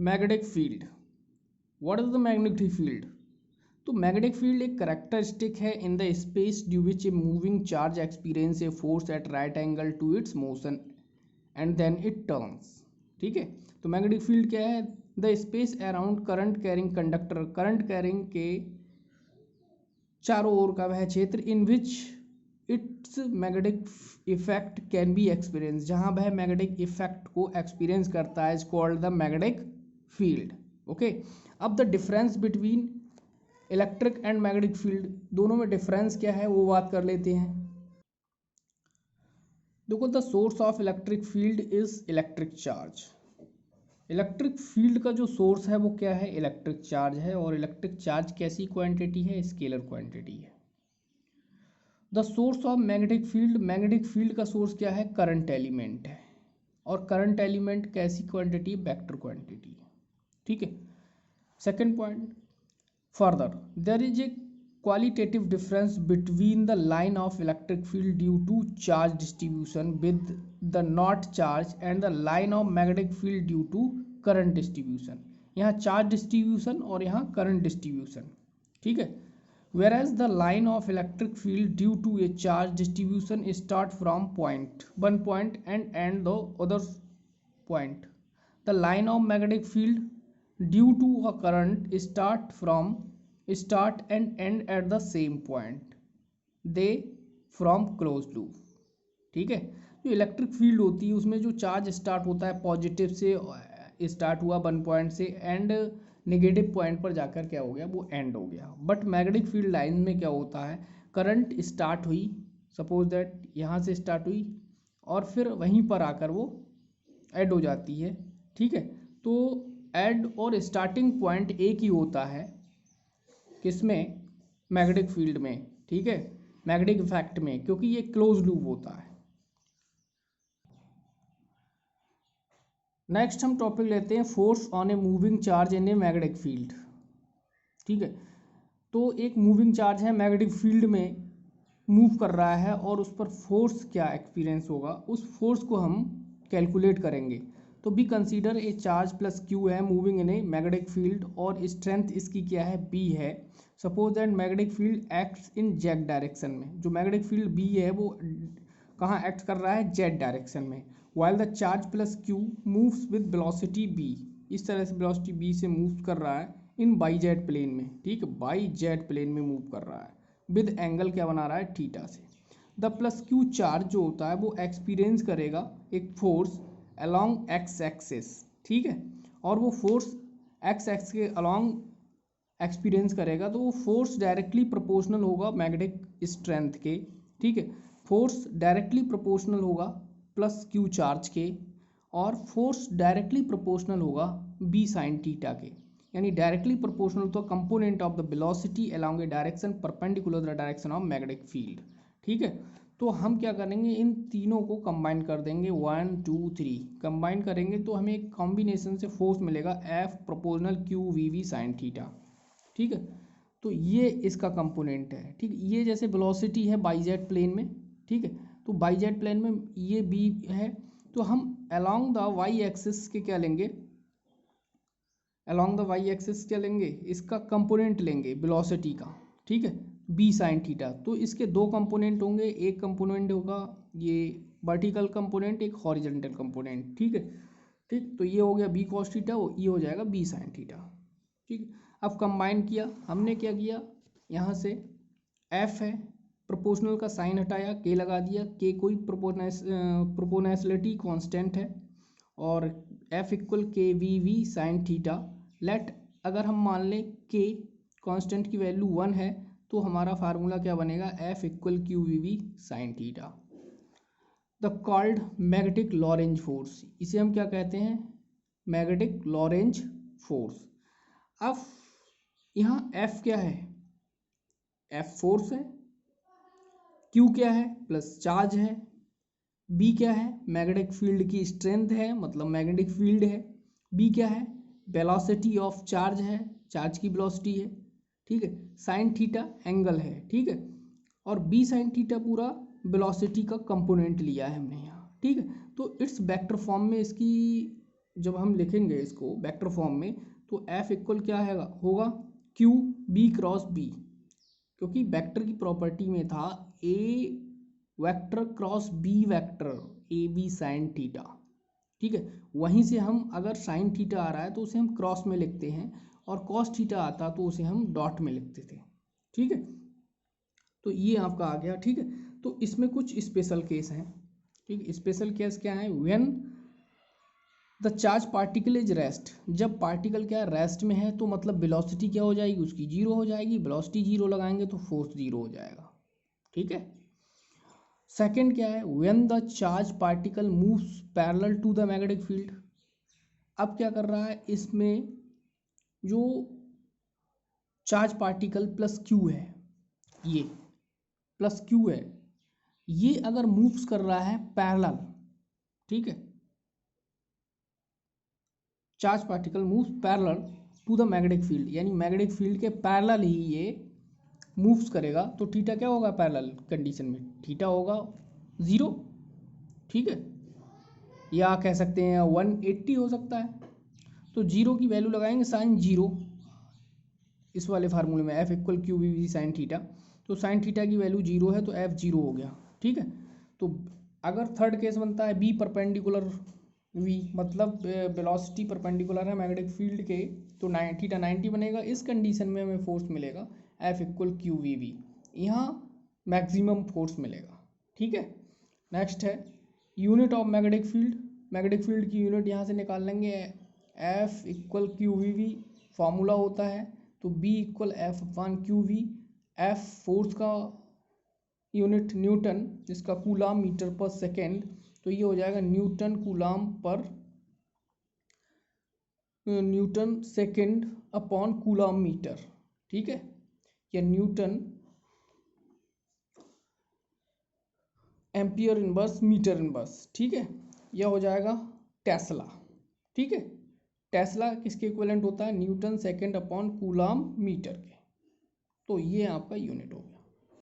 Magnetic field. What is the magnetic field? तो magnetic field एक characteristic है in the space due which a moving charge experience a force at right angle to its motion and then it turns. ठीक है, तो magnetic field क्या है? The space around current carrying conductor, current carrying के चारों ओर का वह क्षेत्र in which its magnetic effect can be experience, जहां वह मैग्नेटिक इफेक्ट को एक्सपीरियंस करता है, is called the magnetic field. Okay, अब the difference between electric and magnetic field, दोनों में डिफरेंस क्या है वो बात कर लेते हैं। देखो, the source of electric field is electric charge. Electric field का जो सोर्स है वो क्या है? इलेक्ट्रिक चार्ज है। और इलेक्ट्रिक चार्ज कैसी क्वांटिटी है? स्केलर क्वांटिटी है। The source of magnetic field, magnetic field का सोर्स क्या है? करंट एलिमेंट है। और करंट एलिमेंट कैसी क्वांटिटी? Vector quantity. ठीक है। Second point, further there is a qualitative difference between the line of electric field due to charge distribution with the not charge and the line of magnetic field due to current distribution। यहाँ charge distribution और यहाँ current distribution. ठीक है, whereas the line of electric field due to a charge distribution start from one point and end the other point, the line of magnetic field due to a current start and end at the same point, they from closed loop। ठीक है, जो electric field होती है उसमें जो charge start होता है positive से, स्टार्ट हुआ वन पॉइंट से एंड नेगेटिव पॉइंट पर जाकर क्या हो गया? वो एंड हो गया। बट मैग्नेटिक फील्ड लाइन में क्या होता है? करंट स्टार्ट हुई, सपोज दैट यहाँ से स्टार्ट हुई और फिर वहीं पर आकर वो ऐड हो जाती है। ठीक है, तो ऐड और स्टार्टिंग पॉइंट एक ही होता है, किसमें? मैग्नेटिक फील्ड में। ठीक है, मैग्नेटिक इफेक्ट में, क्योंकि ये क्लोज लूप होता है। नेक्स्ट हम टॉपिक लेते हैं force on A moving charge in a magnetic field. ठीक है, तो एक मूविंग चार्ज है मैग्नेटिक फील्ड में, मूव कर रहा है और उस पर फोर्स क्या एक्सपीरियंस होगा, उस फोर्स को हम कैलकुलेट करेंगे। तो be consider a charge plus q है moving in a magnetic field और स्ट्रेंथ इसकी क्या है? बी है। Suppose that magnetic field acts in z direction में, जो मैग्नेटिक फील्ड बी है वो कहाँ एक्ट कर रहा है? जेड डायरेक्शन में। While the charge plus Q moves with velocity B, इस तरह से वेलोसिटी बी से मूव कर रहा है इन बाई जेड प्लेन में। ठीक है, बाई जेड प्लेन में मूव कर रहा है विद एंगल क्या बना रहा है? थीटा से। द प्लस क्यू चार्ज जो होता है वो एक्सपीरियंस करेगा एक फोर्स अलॉन्ग एक्स एक्सिस। ठीक है, और वो फोर्स एक्स एक्स के अलॉन्ग एक्सपीरियंस करेगा, तो वो फोर्स डायरेक्टली प्रोपोर्शनल होगा मैग्नेटिक स्ट्रेंथ के। ठीक है, फोर्स डायरेक्टली प्रोपोर्शनल होगा प्लस क्यू चार्ज के, और फोर्स डायरेक्टली प्रोपोर्शनल होगा बी साइन थीटा के, यानी डायरेक्टली प्रोपोर्शनल तो component of the velocity along A direction perpendicular the direction of magnetic field. ठीक है, तो हम क्या करेंगे? इन तीनों को कंबाइन कर देंगे, 1 2 3 कंबाइन करेंगे तो हमें एक कॉम्बिनेशन से फोर्स मिलेगा F proportional Q V V sine theta. ठीक है, तो ये इसका कंपोनेंट है। ठीक, ये जैसे वेलोसिटी है बाई जेड प्लेन में। ठीक है, तो बाई जेड प्लेन में ये बी है, तो हम अलोंग द वाई एक्सिस के क्या लेंगे? अलोंग द वाई एक्सिस क्या लेंगे? इसका कंपोनेंट लेंगे वेलोसिटी का। ठीक है, बी साइन थीटा। तो इसके दो कंपोनेंट होंगे, एक कंपोनेंट होगा ये वर्टिकल कंपोनेंट, एक हॉरिजॉन्टल कंपोनेंट। ठीक है, ठीक, तो ये हो गया बी कॉस थीटा, ये हो जाएगा बी साइन थीटा। ठीक, अब कंबाइन किया हमने, क्या किया? यहाँ से एफ है, प्रोपोर्शनल का साइन हटाया, के लगा दिया, के कोई प्रोपोर्शनैलिटी कांस्टेंट है, और F equal K V V sine theta. Let अगर हम मान लें के कांस्टेंट की वैल्यू 1 है, तो हमारा फार्मूला क्या बनेगा? F equal Q V V sine theta. The called magnetic Lorentz force, इसे हम क्या कहते हैं? Magnetic Lorentz force. अब यहाँ एफ क्या है? एफ फोर्स है, क्यू क्या है? प्लस चार्ज है, बी क्या है? मैग्नेटिक फील्ड की स्ट्रेंथ है, मतलब मैग्नेटिक फील्ड है। बी क्या है? वेलोसिटी ऑफ चार्ज है, चार्ज की वेलोसिटी है। ठीक है, साइन थीटा एंगल है। ठीक है, और बी साइन थीटा पूरा वेलोसिटी का कंपोनेंट लिया है हमने यहाँ। ठीक है, तो इट्स वेक्टर फॉर्म में इसकी जब हम लिखेंगे इसको वेक्टर फॉर्म में तो एफ इक्वल क्या है होगा क्यू बी क्रॉस बी, क्योंकि वेक्टर की प्रॉपर्टी में था A vector cross B vector A B sine theta. ठीक है, वहीं से हम अगर साइन थीटा आ रहा है तो उसे हम क्रॉस में लिखते हैं और कॉस थीटा आता तो उसे हम डॉट में लिखते थे। ठीक है, तो ये आपका आ गया। ठीक है, तो इसमें कुछ स्पेशल केस हैं। ठीक, स्पेशल केस क्या है? When the charge particle is rest, जब पार्टिकल क्या रेस्ट में है तो मतलब वेलोसिटी क्या हो जाएगी उसकी जीरो हो जाएगी, वेलोसिटी जीरो लगाएंगे तो फोर्स जीरो हो जाएगा। ठीक है, सेकंड क्या है? When the charge particle moves parallel to the magnetic field. अब क्या कर रहा है इसमें, जो चार्ज पार्टिकल प्लस क्यू है, ये प्लस क्यू है, ये अगर मूव्स कर रहा है पैरेलल, ठीक है, charge particle moves parallel to the magnetic field, यानी मैग्नेटिक फील्ड के पैरेलल ही ये मूव्स करेगा, तो थीटा क्या होगा पैरेलल कंडीशन में? थीटा होगा ज़ीरो। ठीक है, या कह सकते हैं 180 हो सकता है, तो जीरो की वैल्यू लगाएंगे साइन जीरो इस वाले फार्मूले में, F equal Q V sine theta, तो साइन थीटा की वैल्यू जीरो है तो एफ जीरो हो गया। ठीक है, तो अगर थर्ड केस बनता है बी परपेंडिकुलर वी, मतलब वेलोसिटी परपेंडिकुलर है मैग्नेटिक फील्ड के, तो थीटा 90 बनेगा। इस कंडीशन में हमें फोर्स मिलेगा F equal Q V V, यहाँ मैक्सिमम फोर्स मिलेगा। ठीक है, नेक्स्ट है unit of magnetic field. Magnetic field की यूनिट यहाँ से निकाल लेंगे, F equal Q V V formula होता है, तो B equal F upon Q V. F force का यूनिट न्यूटन, जिसका कूलाम मीटर पर सेकेंड, तो ये हो जाएगा न्यूटन कूलाम पर newton second upon coulomb metre. ठीक है, या Newton ampere inverse metre inverse. ठीक है, यह हो जाएगा टेस्ला। ठीक है, टेस्ला किसके इक्विवेलेंट होता है? Newton second upon coulomb metre के, तो ये आपका यूनिट हो गया।